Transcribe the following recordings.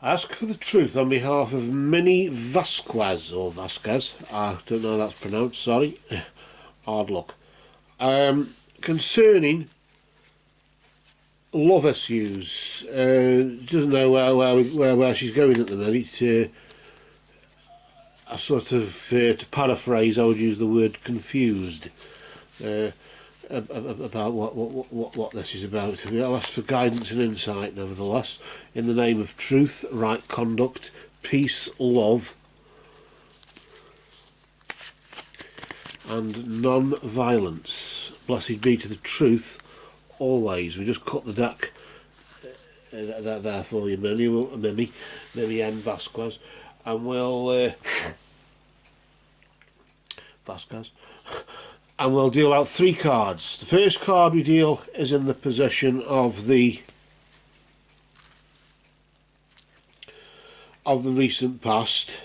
Ask for the truth on behalf of Minnie Vasquez, or Vasquez, I don't know how that's pronounced, sorry, hard luck. Concerning love issues, doesn't know where she's going at the minute. I sort of, to paraphrase, I would use the word confused about what this is about. I'll ask for guidance and insight, nevertheless, in the name of truth, right conduct, peace, love, and non-violence. Blessed be to the truth always. We just cut the deck there for you, Mimi N. Vasquez, and we'll Vasquez, and we'll deal out 3 cards. The first card we deal is in the position of the recent past.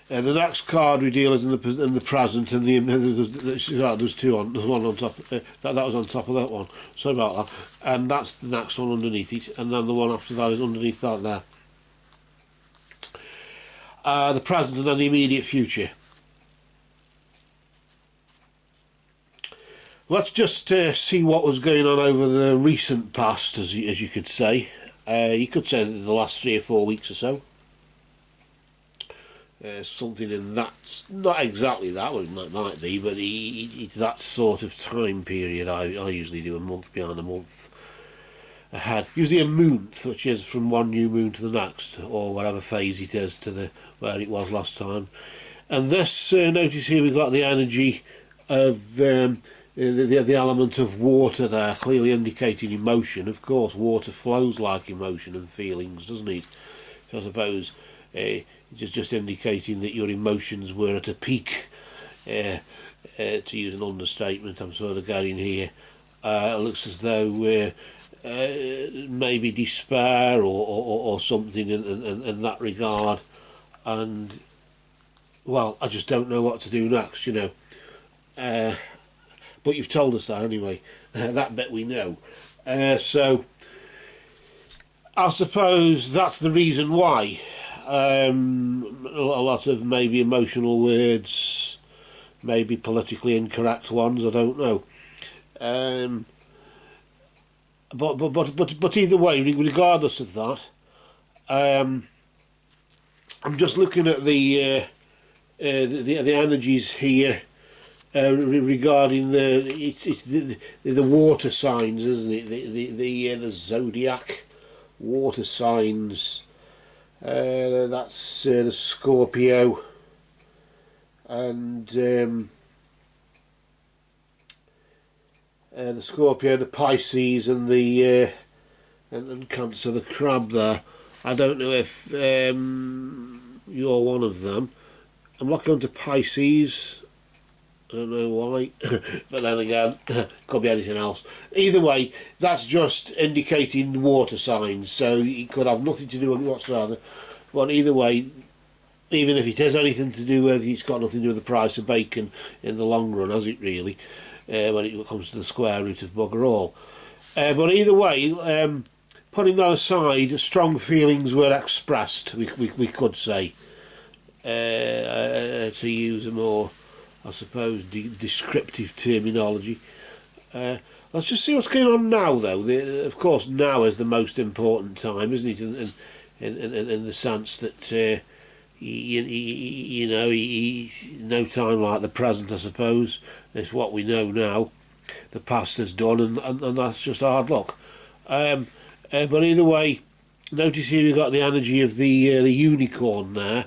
The next card we deal is in the present, and there's 2 on. There's one on top. That was on top of that one. Sorry about that. And that's the next one underneath it, and then the one after that is underneath that there. The present and then the immediate future. Let's just see what was going on over the recent past, as you could say. You could say the last 3 or 4 weeks or so. Something in that, not exactly that, well, it might be, but it's that sort of time period. I usually do a month behind a month ahead. Usually a month, which is from one new moon to the next, or whatever phase it is to where it was last time. And this, notice here we've got the energy of the element of water there, clearly indicating emotion. Of course, water flows like emotion and feelings, doesn't it? So I suppose just indicating that your emotions were at a peak, to use an understatement I'm sort of getting here. It looks as though maybe despair or something in that regard, and well, I just don't know what to do next, you know. But you've told us that anyway. That bit we know. So I suppose that's the reason why. A lot of maybe emotional words, maybe politically incorrect ones, I don't know. But either way, regardless of that, I'm just looking at the energies here regarding the water signs, isn't it? The zodiac water signs. That's the Scorpio and the Scorpio, the Pisces, and the and Cancer, the Crab. There, I don't know if you're one of them. I'm not going to Pisces. I don't know why, but then again, could be anything else. Either way, that's just indicating water signs, so it could have nothing to do with it whatsoever. But either way, even if it has anything to do with it, it's got nothing to do with the price of bacon in the long run, has it really, when it comes to the square root of bugger all. But either way, putting that aside, strong feelings were expressed, we could say, to use a more, I suppose, descriptive terminology. Let's just see what's going on now, though. Of course, now is the most important time, isn't it? In the sense that you know, no time like the present, I suppose. It's what we know now. The past is done, and that's just hard luck. But either way, notice here we've got the energy of the unicorn there.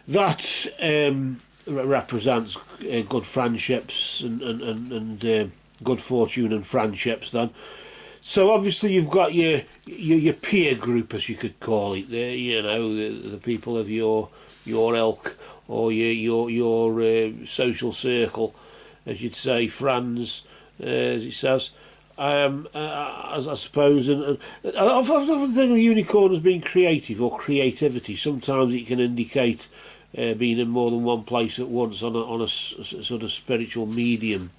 That represents good friendships and good fortune and friendships then. So obviously you've got your peer group, as you could call it, you know, the people of your ilk, or your social circle, as you'd say, friends, as it says. As I suppose, and I often think of the unicorn as being creative or creativity. Sometimes it can indicate being in more than one place at once on a sort of spiritual medium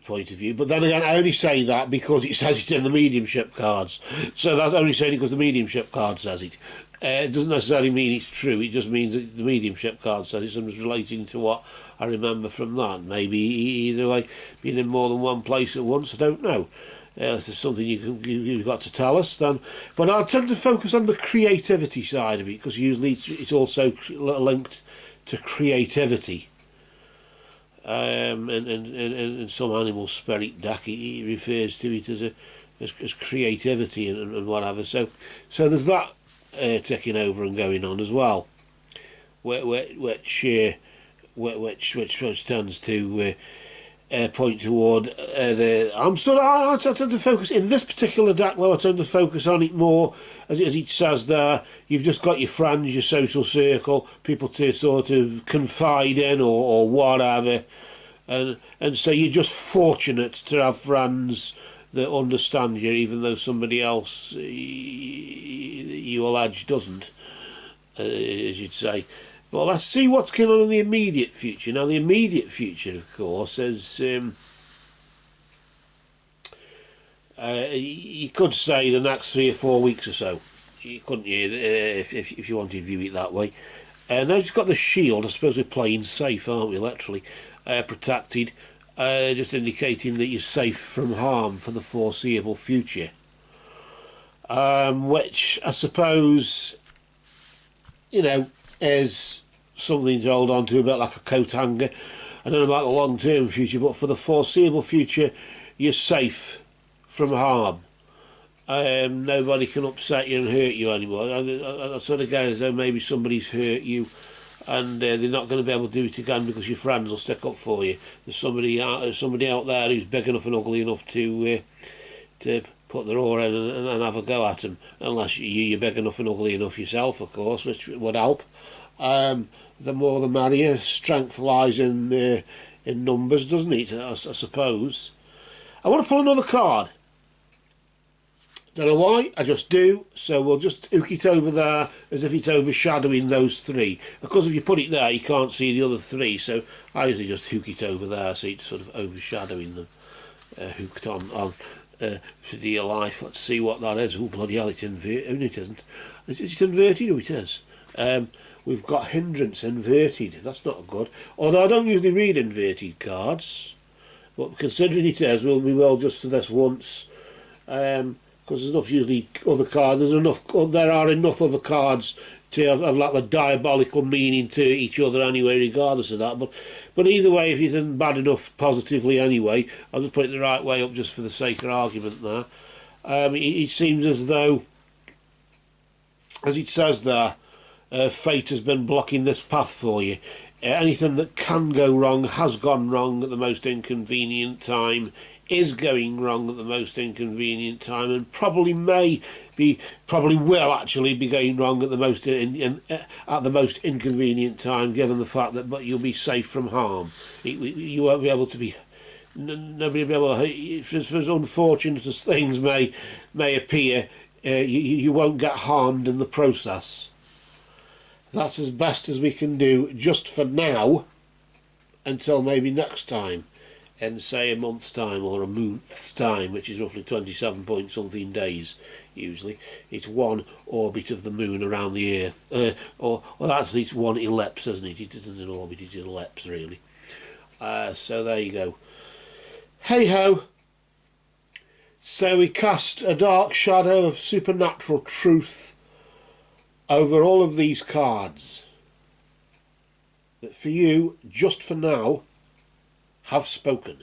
point of view. But then again, I only say that because it says it in the mediumship cards. So that's only saying it because the mediumship card says it. It doesn't necessarily mean it's true. It just means that the mediumship card says it. So I'm just relating to what I remember from that. Maybe either way, being in more than one place at once, I don't know. If there's something you've got to tell us, then. But I tend to focus on the creativity side of it, because usually it's also linked to creativity. And some animal spirit deck, he refers to it as creativity and whatever. So there's that ticking over and going on as well, which tends to point toward I tend to focus in this particular deck, though I tend to focus on it more as it says there. You've just got your friends, your social circle, people to sort of confide in or whatever, and so you're just fortunate to have friends that understand you, even though somebody else you allege doesn't, as you'd say. Well, let's see what's going on in the immediate future. Now, the immediate future, of course, is you could say the next 3 or 4 weeks or so. You couldn't you, if you wanted to view it that way. Now it's got the shield. I suppose we're playing safe, aren't we? Literally protected, just indicating that you're safe from harm for the foreseeable future. Which I suppose, is something to hold on to, a bit like a coat hanger. I don't know about the long-term future, but for the foreseeable future, you're safe from harm. Nobody can upset you and hurt you anymore. I sort of get as though maybe somebody's hurt you, and they're not going to be able to do it again because your friends will stick up for you. There's somebody out there who's big enough and ugly enough to put their oar in and have a go at them, unless you're big enough and ugly enough yourself, of course, which would help. The more the merrier. Strength lies in numbers, doesn't it? I suppose. I want to pull another card. Don't know why, I just do. So we'll just hook it over there as if it's overshadowing those three. Of course, if you put it there, you can't see the other three. So I usually just hook it over there so it's sort of overshadowing them. Hooked on for dear life. Let's see what that is. Oh, bloody hell, it's inverted. Oh, no, it isn't. Is it inverted? Oh, it is. We've got hindrance inverted. That's not good. Although I don't usually read inverted cards, but considering it is, we will just for this once, because there's enough usually other cards. There are enough other cards to have like the diabolical meaning to each other anyway, regardless of that. But either way, if it isn't bad enough positively anyway, I'll just put it the right way up just for the sake of argument there. It seems as though, as it says there, fate has been blocking this path for you. Anything that can go wrong has gone wrong at the most inconvenient time, is going wrong at the most inconvenient time, and probably will actually be going wrong at the most at the most inconvenient time, given the fact that but you'll be safe from harm. You won't be able to be. Nobody will be able to. As unfortunate as things may appear, you won't get harmed in the process. That's as best as we can do just for now, until maybe next time, in say a month's time or a month's time, which is roughly 27 point something days. Usually it's one orbit of the moon around the earth, or that's it's one ellipse, isn't it? It isn't an orbit, it's an ellipse really. So there you go. Hey ho. So we cast a dark shadow of supernatural truth over all of these cards that for you, just for now, have spoken.